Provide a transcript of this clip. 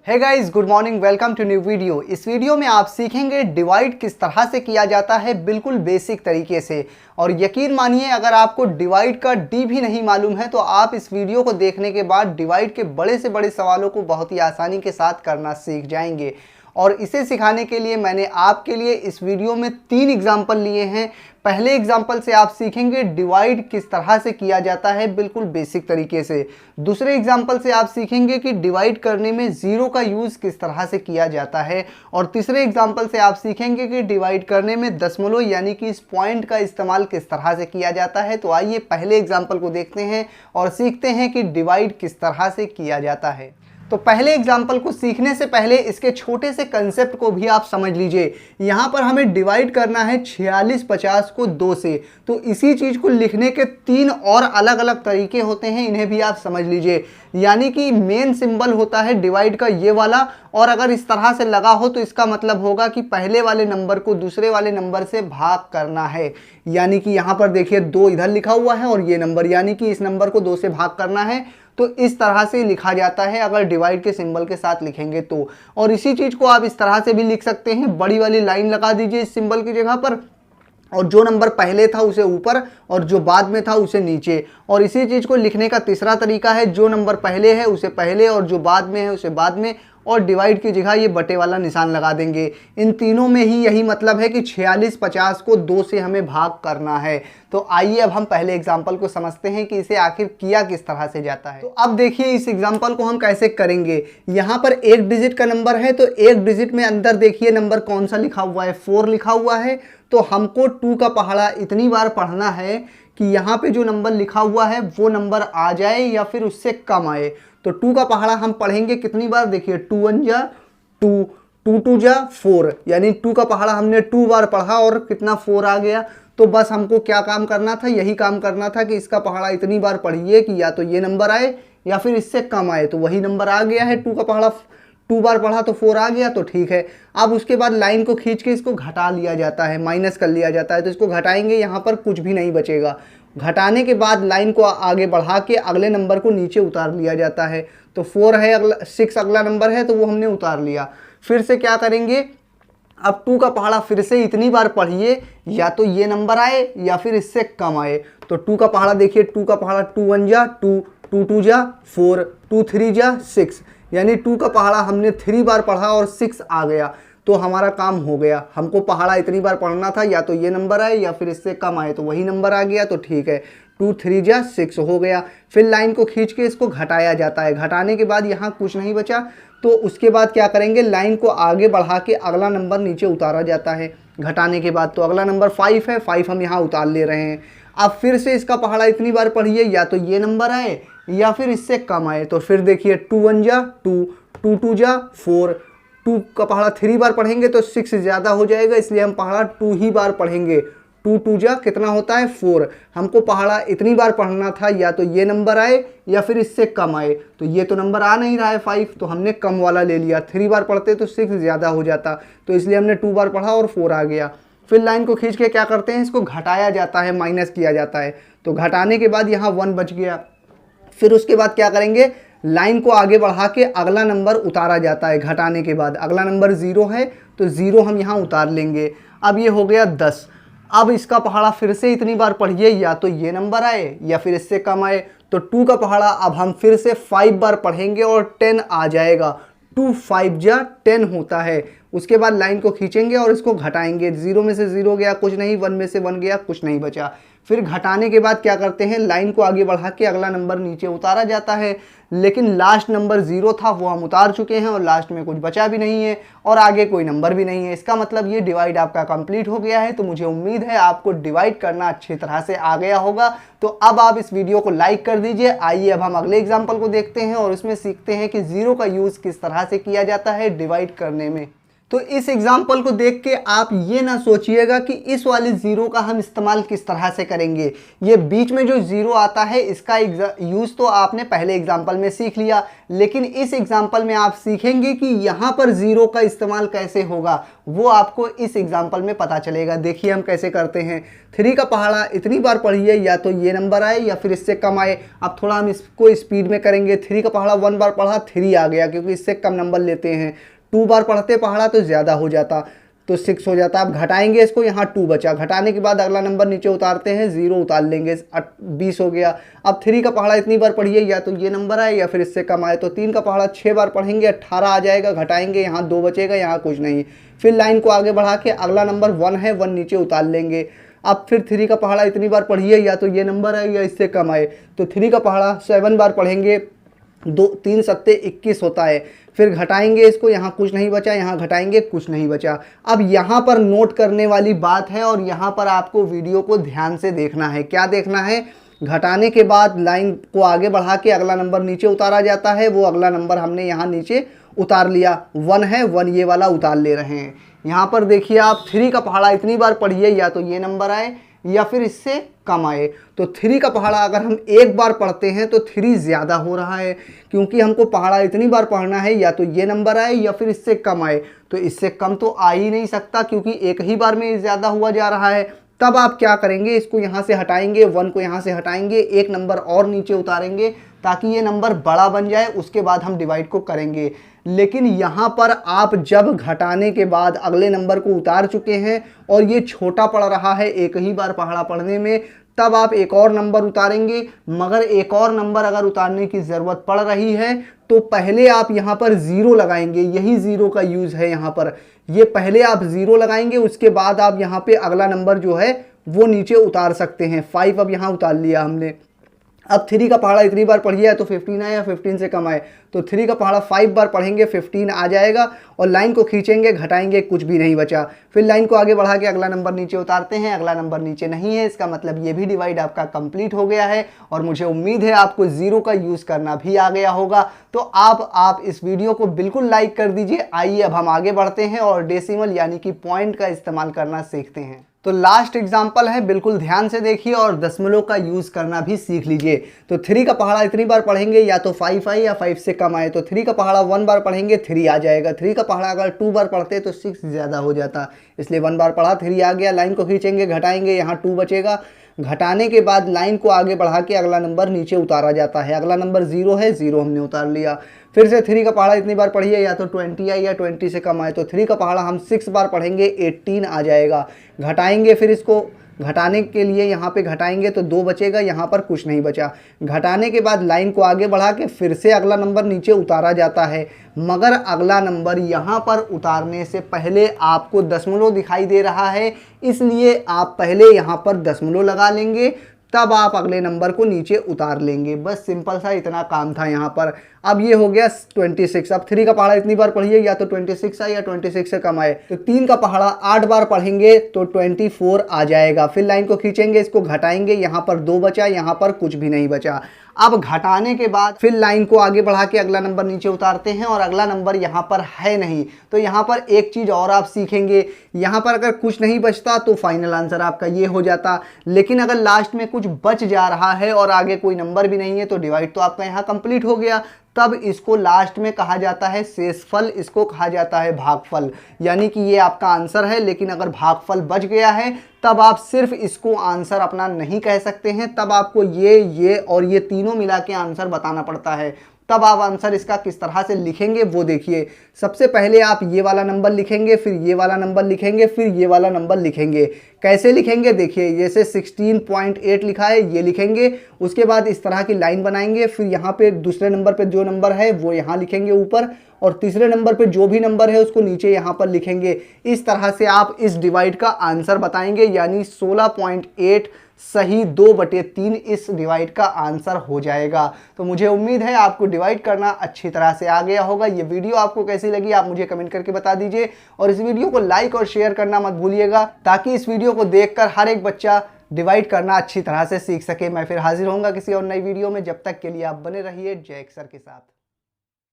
Hey guys, good morning, welcome to new video. इस video में आप सीखेंगे डिवाइड किस तरह से किया जाता है बिल्कुल बेसिक तरीके से। और यकीन मानिए, अगर आपको डिवाइड का डी भी नहीं मालूम है तो आप इस वीडियो को देखने के बाद डिवाइड के बड़े से बड़े सवालों को बहुत ही आसानी के साथ करना सीख जाएंगे। और इसे सिखाने के लिए मैंने आपके लिए इस वीडियो में 3 एग्जाम्पल लिए हैं। पहले एग्जाम्पल से आप सीखेंगे डिवाइड किस तरह से किया जाता है बिल्कुल बेसिक तरीके से। दूसरे एग्जाम्पल से आप सीखेंगे कि डिवाइड करने में ज़ीरो का यूज़ किस तरह से किया जाता है। और तीसरे एग्जाम्पल से आप सीखेंगे कि डिवाइड करने में दशमलव यानी कि इस पॉइंट का इस्तेमाल किस तरह से किया जाता है। तो आइए पहले एग्जाम्पल को देखते हैं और सीखते हैं कि डिवाइड किस तरह से किया जाता है। तो पहले एग्जाम्पल को सीखने से पहले इसके छोटे से कंसेप्ट को भी आप समझ लीजिए। यहाँ पर हमें डिवाइड करना है 4650 को 2 से। तो इसी चीज़ को लिखने के 3 और अलग अलग तरीके होते हैं, इन्हें भी आप समझ लीजिए। यानी कि मेन सिंबल होता है डिवाइड का ये वाला, और अगर इस तरह से लगा हो तो इसका मतलब होगा कि पहले वाले नंबर को दूसरे वाले नंबर से भाग करना है। यानी कि यहाँ पर देखिए 2 इधर लिखा हुआ है और ये नंबर, यानी कि इस नंबर को 2 से भाग करना है। तो इस तरह से लिखा जाता है अगर डिवाइड के सिंबल के साथ लिखेंगे तो। और इसी चीज़ को आप इस तरह से भी लिख सकते हैं, बड़ी वाली लाइन लगा दीजिए इस सिंबल की जगह पर, और जो नंबर पहले था उसे ऊपर और जो बाद में था उसे नीचे। और इसी चीज़ को लिखने का तीसरा तरीका है, जो नंबर पहले है उसे पहले और जो बाद में है उसे बाद में, और डिवाइड की जगह ये बटे वाला निशान लगा देंगे। इन तीनों में ही यही मतलब है कि 4650 को 2 से हमें भाग करना है। तो आइए अब हम पहले एग्जाम्पल को समझते हैं कि इसे आखिर किया किस तरह से जाता है। तो अब देखिए इस एग्जाम्पल को हम कैसे करेंगे। यहाँ पर 1 डिजिट का नंबर है, तो 1 डिजिट में अंदर देखिए नंबर कौन सा लिखा हुआ है, 4 लिखा हुआ है। तो हमको 2 का पहाड़ा इतनी बार पढ़ना है कि यहाँ पे जो नंबर लिखा हुआ है वो नंबर आ जाए या फिर उससे कम आए। तो 2 का पहाड़ा हम पढ़ेंगे कितनी बार, देखिए 2 1 जा 2, 2 2 जा 4, यानी 2 का पहाड़ा हमने 2 बार पढ़ा और कितना 4 आ गया। तो बस हमको क्या काम करना था, यही काम करना था कि इसका पहाड़ा इतनी बार पढ़िए कि या तो ये नंबर आए या फिर इससे कम आए। तो वही नंबर आ गया है, 2 का पहाड़ा 2 बार पढ़ा तो 4 आ गया, तो ठीक है। अब उसके बाद लाइन को खींच के इसको घटा लिया जाता है, माइनस कर लिया जाता है। तो इसको घटाएंगे, यहाँ पर कुछ भी नहीं बचेगा। घटाने के बाद लाइन को आगे बढ़ा के अगले नंबर को नीचे उतार लिया जाता है। तो 4 है, 6 अगला नंबर है, तो वो हमने उतार लिया। फिर से क्या करेंगे, अब 2 का पहाड़ा फिर से इतनी बार पढ़िए या तो ये नंबर आए या फिर इससे कम आए। तो 2 का पहाड़ा देखिए, 2 का पहाड़ा 2 1 जा 2, 2 2 जा 4, 2 3 जा 6, यानी 2 का पहाड़ा हमने 3 बार पढ़ा और 6 आ गया। तो हमारा काम हो गया। हमको पहाड़ा इतनी बार पढ़ना था, या तो ये नंबर आए या फिर इससे कम आए, तो वही नंबर आ गया, तो ठीक है। 2 3 जा 6 हो गया। फिर लाइन को खींच के इसको घटाया जाता है। घटाने के बाद यहाँ कुछ नहीं बचा, तो उसके बाद क्या करेंगे, लाइन को आगे बढ़ा के अगला नंबर नीचे उतारा जाता है घटाने के बाद। तो अगला नंबर 5 है, 5 हम यहाँ उतार ले रहे हैं। अब फिर से इसका पहाड़ा इतनी बार पढ़िए या तो ये नंबर आए या फिर इससे कम आए। तो फिर देखिए 2 1 जा 2, 2 2 जा 4, 2 का पहाड़ा 3 बार पढ़ेंगे तो 6 ज़्यादा हो जाएगा, इसलिए हम पहाड़ा 2 ही बार पढ़ेंगे। 2 2 जा कितना होता है 4। हमको पहाड़ा इतनी बार पढ़ना था, या तो ये नंबर आए या फिर इससे कम आए। तो ये तो नंबर आ नहीं रहा है 5, तो हमने कम वाला ले लिया। 3 बार पढ़ते तो 6 ज़्यादा हो जाता, तो इसलिए हमने 2 बार पढ़ा और 4 आ गया। फिर लाइन को खींच के क्या करते हैं, इसको घटाया जाता है, माइनस किया जाता है। तो घटाने के बाद यहाँ 1 बच गया। फिर उसके बाद क्या करेंगे, लाइन को आगे बढ़ा के अगला नंबर उतारा जाता है। घटाने के बाद अगला नंबर 0 है, तो 0 हम यहाँ उतार लेंगे। अब ये हो गया 10। अब इसका पहाड़ा फिर से इतनी बार पढ़िए या तो ये नंबर आए या फिर इससे कम आए। तो 2 का पहाड़ा अब हम फिर से 5 बार पढ़ेंगे और 10 आ जाएगा। 2 5 जा 10 होता है। उसके बाद लाइन को खींचेंगे और इसको घटाएंगे। 0 में से 0 गया, कुछ नहीं, 1 में से 1 गया, कुछ नहीं बचा। फिर घटाने के बाद क्या करते हैं, लाइन को आगे बढ़ा के अगला नंबर नीचे उतारा जाता है। लेकिन लास्ट नंबर 0 था, वो हम उतार चुके हैं और लास्ट में कुछ बचा भी नहीं है और आगे कोई नंबर भी नहीं है। इसका मतलब ये डिवाइड आपका कंप्लीट हो गया है। तो मुझे उम्मीद है आपको डिवाइड करना अच्छी तरह से आ गया होगा। तो अब आप इस वीडियो को लाइक कर दीजिए। आइए अब हम अगले एग्जाम्पल को देखते हैं और उसमें सीखते हैं कि 0 का यूज़ किस तरह से किया जाता है डिवाइड करने में। तो इस एग्जाम्पल को देख के आप ये ना सोचिएगा कि इस वाले ज़ीरो का हम इस्तेमाल किस तरह से करेंगे। ये बीच में जो ज़ीरो आता है इसका यूज़ तो आपने पहले एग्जाम्पल में सीख लिया, लेकिन इस एग्जाम्पल में आप सीखेंगे कि यहाँ पर ज़ीरो का इस्तेमाल कैसे होगा, वो आपको इस एग्जाम्पल में पता चलेगा। देखिए हम कैसे करते हैं। 3 का पहाड़ा इतनी बार पढ़िए, या तो ये नंबर आए या फिर इससे कम आए। अब थोड़ा हम इसको स्पीड में करेंगे। 3 का पहाड़ा 1 बार पढ़ा, 3 आ गया, क्योंकि इससे कम नंबर लेते हैं। 2 बार पढ़ते पहाड़ा तो ज़्यादा हो जाता, तो 6 हो जाता। आप घटाएंगे इसको, यहाँ 2 बचा। घटाने के बाद अगला नंबर नीचे उतारते हैं, 0 उतार लेंगे, 20 हो गया। अब 3 का पहाड़ा इतनी बार पढ़िए, या तो ये नंबर आए या फिर इससे कम आए। तो 3 का पहाड़ा 6 बार पढ़ेंगे, 18 आ जाएगा। घटाएंगे, यहाँ 2 बचेगा, यहाँ कुछ नहीं। फिर लाइन को आगे बढ़ा के अगला नंबर 1 है, 1 नीचे उतार लेंगे। अब फिर 3 का पहाड़ा इतनी बार पढ़िए, या तो ये नंबर आए या इससे कम आए। तो 3 का पहाड़ा 7 बार पढ़ेंगे, 3 सत्ते 21 होता है। फिर घटाएंगे इसको, यहाँ कुछ नहीं बचा, यहाँ घटाएंगे, कुछ नहीं बचा। अब यहाँ पर नोट करने वाली बात है, और यहाँ पर आपको वीडियो को ध्यान से देखना है। क्या देखना है? घटाने के बाद लाइन को आगे बढ़ा के अगला नंबर नीचे उतारा जाता है। वो अगला नंबर हमने यहाँ नीचे उतार लिया। 1 है, 1 ये वाला उतार ले रहे हैं। यहाँ पर देखिए आप 3 का पहाड़ा इतनी बार पढ़िए, या तो ये नंबर आए या फिर इससे कम आए। तो 3 का पहाड़ा अगर हम एक बार पढ़ते हैं तो 3 ज़्यादा हो रहा है, क्योंकि हमको पहाड़ा इतनी बार पढ़ना है, या तो ये नंबर आए या फिर इससे कम आए। तो इससे कम तो आ ही नहीं सकता, क्योंकि एक ही बार में ज़्यादा हुआ जा रहा है। तब आप क्या करेंगे? इसको यहाँ से हटाएंगे, 1 को यहाँ से हटाएंगे, एक नंबर और नीचे उतारेंगे, ताकि ये नंबर बड़ा बन जाए। उसके बाद हम डिवाइड को करेंगे। लेकिन यहाँ पर आप जब घटाने के बाद अगले नंबर को उतार चुके हैं और ये छोटा पड़ रहा है एक ही बार पहाड़ा पढ़ने में, तब आप एक और नंबर उतारेंगे। मगर एक और नंबर अगर उतारने की ज़रूरत पड़ रही है तो पहले आप यहाँ पर 0 लगाएंगे। यही 0 का यूज़ है यहाँ पर। ये पहले आप 0 लगाएंगे, उसके बाद आप यहाँ पे अगला नंबर जो है वो नीचे उतार सकते हैं। 5 अब यहाँ उतार लिया हमने। अब 3 का पहाड़ा इतनी बार पढ़िए, तो 15 आए या 15 से कम आए। तो 3 का पहाड़ा 5 बार पढ़ेंगे, 15 आ जाएगा। और लाइन को खींचेंगे, घटाएंगे, कुछ भी नहीं बचा। फिर लाइन को आगे बढ़ा के अगला नंबर नीचे उतारते हैं। अगला नंबर नीचे नहीं है, इसका मतलब ये भी डिवाइड आपका कंप्लीट हो गया है। और मुझे उम्मीद है आपको 0 का यूज़ करना भी आ गया होगा। तो आप इस वीडियो को बिल्कुल लाइक कर दीजिए। आइए अब हम आगे बढ़ते हैं और डेसिमल यानी कि पॉइंट का इस्तेमाल करना सीखते हैं। तो लास्ट एग्जाम्पल है, बिल्कुल ध्यान से देखिए और दशमलव का यूज़ करना भी सीख लीजिए। तो 3 का पहाड़ा इतनी बार पढ़ेंगे, या तो 5 आए या 5 से कम आए। तो 3 का पहाड़ा 1 बार पढ़ेंगे, 3 आ जाएगा। 3 का पहाड़ा अगर 2 बार पढ़ते तो 6 ज़्यादा हो जाता, इसलिए 1 बार पढ़ा, 3 आ गया। लाइन को खींचेंगे, घटाएंगे, यहाँ 2 बचेगा। घटाने के बाद लाइन को आगे बढ़ा के अगला नंबर नीचे उतारा जाता है। अगला नंबर 0 है, 0 हमने उतार लिया। फिर से 3 का पहाड़ा इतनी बार पढ़िए, या तो 20 आए या 20 से कम आए। तो 3 का पहाड़ा हम 6 बार पढ़ेंगे, 18 आ जाएगा। घटाएंगे, फिर इसको घटाने के लिए यहाँ पे घटाएंगे तो 2 बचेगा, यहाँ पर कुछ नहीं बचा। घटाने के बाद लाइन को आगे बढ़ा के फिर से अगला नंबर नीचे उतारा जाता है। मगर अगला नंबर यहाँ पर उतारने से पहले आपको दशमलव दिखाई दे रहा है, इसलिए आप पहले यहाँ पर दशमलव लगा लेंगे, तब आप अगले नंबर को नीचे उतार लेंगे। बस सिंपल सा इतना काम था यहाँ पर। अब ये हो गया 26। अब 3 का पहाड़ा इतनी बार पढ़िए, या तो 26 आए या 26 से कम आए। तो 3 का पहाड़ा 8 बार पढ़ेंगे तो 24 आ जाएगा। फिर लाइन को खींचेंगे, इसको घटाएंगे, यहाँ पर 2 बचा, यहाँ पर कुछ भी नहीं बचा। अब घटाने के बाद फिर लाइन को आगे बढ़ा के अगला नंबर नीचे उतारते हैं, और अगला नंबर यहाँ पर है नहीं। तो यहाँ पर एक चीज़ और आप सीखेंगे, यहाँ पर अगर कुछ नहीं बचता तो फाइनल आंसर आपका ये हो जाता। लेकिन अगर लास्ट में कुछ बच जा रहा है और आगे कोई नंबर भी नहीं है तो डिवाइड तो आपका यहाँ कंप्लीट हो गया। तब इसको लास्ट में कहा जाता है शेषफल, इसको कहा जाता है भागफल। यानी कि ये आपका आंसर है, लेकिन अगर भागफल बच गया है तब आप सिर्फ इसको आंसर अपना नहीं कह सकते हैं, तब आपको ये और ये तीनों मिला के आंसर बताना पड़ता है। तब आप आंसर इसका किस तरह से लिखेंगे वो देखिए। सबसे पहले आप ये वाला नंबर लिखेंगे, फिर ये वाला नंबर लिखेंगे, फिर ये वाला नंबर लिखेंगे। कैसे लिखेंगे देखिए, जैसे 16.8 लिखा है ये लिखेंगे। उसके बाद इस तरह की लाइन बनाएंगे, फिर यहाँ पे दूसरे नंबर पे जो नंबर है वो यहाँ लिखेंगे ऊपर, और तीसरे नंबर पे जो भी नंबर है उसको नीचे यहाँ पर लिखेंगे। इस तरह से आप इस डिवाइड का आंसर बताएंगे, यानी 16.8 सही 2/3 इस डिवाइड का आंसर हो जाएगा। तो मुझे उम्मीद है आपको डिवाइड करना अच्छी तरह से आ गया होगा। ये वीडियो आपको कैसी लगी आप मुझे कमेंट करके बता दीजिए, और इस वीडियो को लाइक और शेयर करना मत भूलिएगा, ताकि इस वीडियो को देखकर हर एक बच्चा डिवाइड करना अच्छी तरह से सीख सके। मैं फिर हाजिर होऊंगा किसी और नई वीडियो में। जब तक के लिए आप बने रहिए जय सर के साथ।